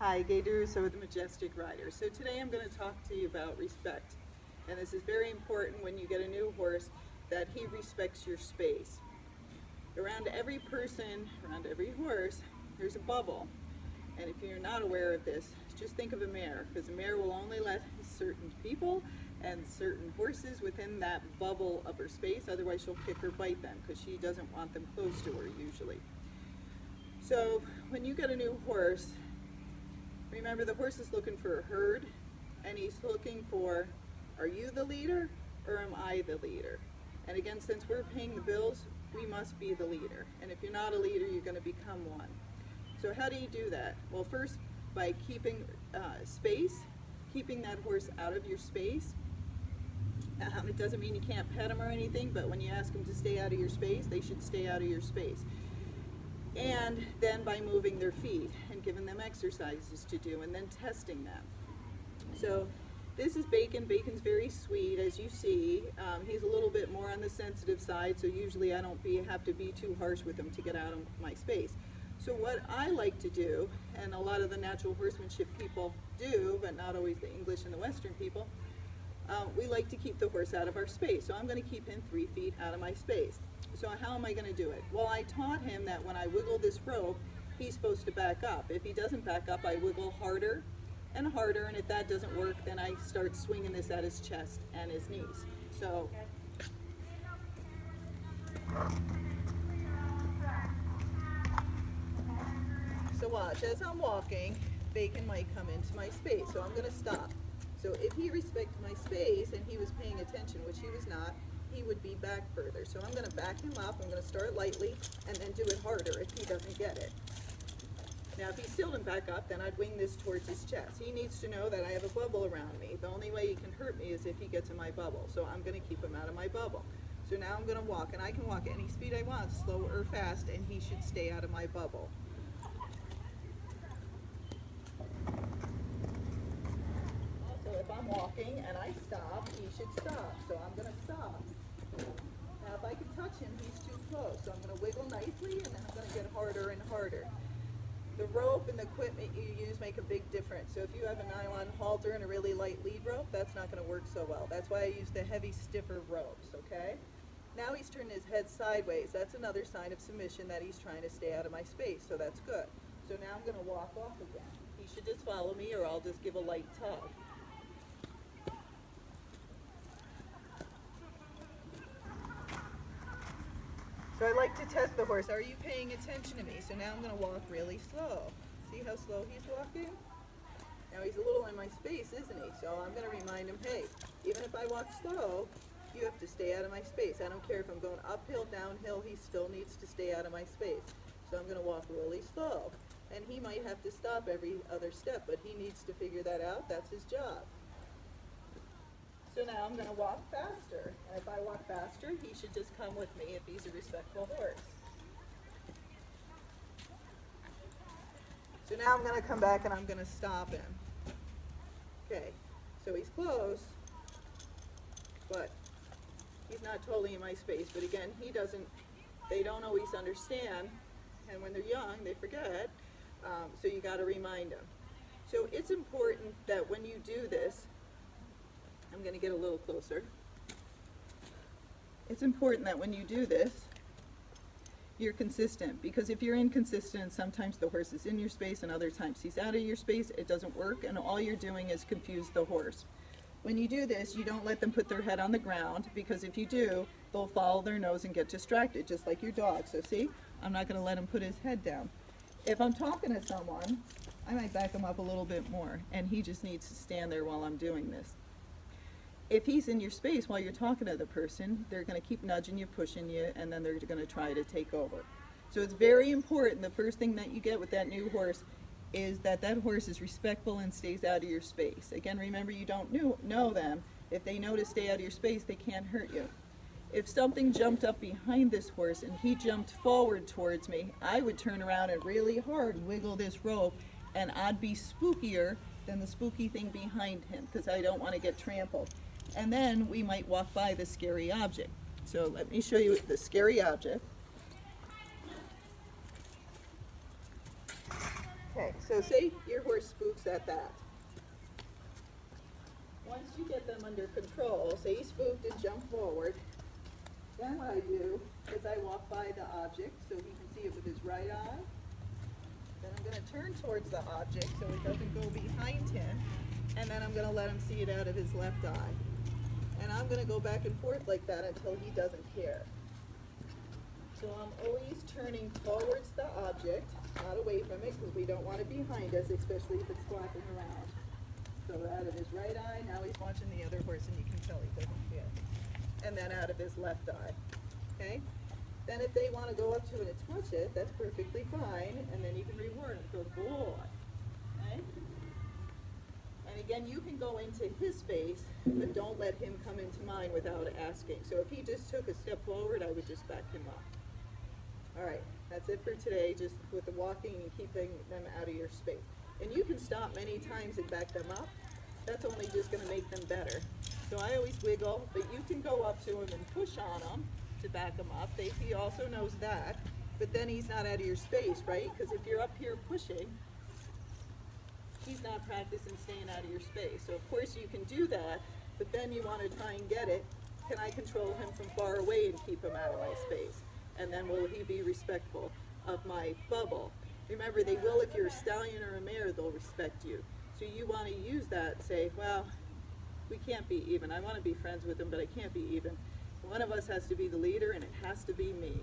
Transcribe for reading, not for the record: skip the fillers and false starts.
Hi, Gaye DeRusso with the Majestic Rider. So today I'm going to talk to you about respect. And this is very important when you get a new horse, that he respects your space. Around every person, around every horse, there's a bubble. And if you're not aware of this, just think of a mare, because a mare will only let certain people and certain horses within that bubble of her space, otherwise she'll kick or bite them, because she doesn't want them close to her usually. So when you get a new horse, remember the horse is looking for a herd, and he's looking for, are you the leader or am I the leader? And again, since we're paying the bills, we must be the leader. And if you're not a leader, you're going to become one. So how do you do that? Well, first by keeping space, keeping that horse out of your space. It doesn't mean you can't pet him or anything, but when you ask them to stay out of your space, they should stay out of your space. And then by moving their feet and giving them exercises to do and then testing them. So this is Bacon. Bacon's very sweet, as you see. He's a little bit more on the sensitive side, so usually I don't have to be too harsh with him to get out of my space. So what I like to do, and a lot of the natural horsemanship people do, but not always the English and the Western people, we like to keep the horse out of our space. So I'm going to keep him 3 feet out of my space. So how am I going to do it? Well, I taught him that when I wiggle this rope, he's supposed to back up. If he doesn't back up, I wiggle harder and harder, and if that doesn't work, then I start swinging this at his chest and his knees. So watch, as I'm walking, Bacon might come into my space, so I'm going to stop. So if he respected my space and he was paying attention, which he was not, he would be back further. So I'm going to back him up, I'm going to start lightly, and then do it harder if he doesn't get it. Now if he still didn't back up, then I'd wing this towards his chest. He needs to know that I have a bubble around me. The only way he can hurt me is if he gets in my bubble. So I'm going to keep him out of my bubble. So now I'm going to walk, and I can walk any speed I want, slow or fast, and he should stay out of my bubble. If I'm walking and I stop, he should stop. So I'm going to stop. Now if I can touch him, he's too close. So I'm going to wiggle nicely, and then I'm going to get harder and harder. The rope and the equipment you use make a big difference. So if you have a nylon halter and a really light lead rope, that's not going to work so well. That's why I use the heavy, stiffer ropes, okay? Now he's turned his head sideways. That's another sign of submission, that he's trying to stay out of my space, so that's good. So now I'm going to walk off again. He should just follow me, or I'll just give a light tug. So I like to test the horse. Are you paying attention to me? So now I'm going to walk really slow. See how slow he's walking? Now he's a little in my space, isn't he? So I'm going to remind him, hey, even if I walk slow, you have to stay out of my space. I don't care if I'm going uphill, downhill, he still needs to stay out of my space. So I'm going to walk really slow. And he might have to stop every other step, but he needs to figure that out. That's his job. So now I'm going to walk faster, and if I walk faster, he should just come with me if he's a respectful horse. So now I'm going to come back and I'm going to stop him. Okay, so he's close, but he's not totally in my space. But again, they don't always understand, and when they're young, they forget, so you got to remind them. So it's important that when you do this, I'm going to get a little closer. It's important that when you do this, you're consistent, because if you're inconsistent, sometimes the horse is in your space and other times he's out of your space, it doesn't work, and all you're doing is confuse the horse. When you do this, you don't let them put their head on the ground, because if you do, they'll follow their nose and get distracted, just like your dog. So see, I'm not going to let him put his head down. If I'm talking to someone, I might back him up a little bit more, and he just needs to stand there while I'm doing this. If he's in your space while you're talking to the person, they're going to keep nudging you, pushing you, and then they're going to try to take over. So it's very important, the first thing that you get with that new horse is that that horse is respectful and stays out of your space. Again, remember, you don't know them. If they know to stay out of your space, they can't hurt you. If something jumped up behind this horse and he jumped forward towards me, I would turn around and really hard wiggle this rope, and I'd be spookier than the spooky thing behind him, because I don't want to get trampled. And then we might walk by the scary object. So let me show you the scary object. Okay, So say your horse spooks at that. Once you get them under control, say he spooked and jumped forward, then what I do is I walk by the object so he can see it with his right eye. Then I'm going to turn towards the object so it doesn't go behind him, and then I'm going to let him see it out of his left eye. And I'm going to go back and forth like that until he doesn't care. So I'm always turning towards the object, not away from it, because we don't want it behind us, especially if it's flapping around. So out of his right eye, now he's watching the other horse, and you can tell he doesn't care. And then out of his left eye. Okay? Then if they want to go up to it and touch it, that's perfectly fine, and then you can reward them. Good boy. Okay? And again, you can go into his space, but don't let him come into mine without asking. So if he just took a step forward, I would just back him up. All right, that's it for today, just with the walking and keeping them out of your space. And you can stop many times and back them up. That's only just going to make them better. So I always wiggle, but you can go up to him and push on him to back him up. He also knows that, but then he's not out of your space, right? Because if you're up here pushing, he's not practicing staying out of your space. So of course you can do that, but then you want to try and get it. Can I control him from far away and keep him out of my space? And then will he be respectful of my bubble? Remember, they will, if you're a stallion or a mare, they'll respect you. So you want to use that and say, well, we can't be even. I want to be friends with him, but I can't be even. One of us has to be the leader, and it has to be me.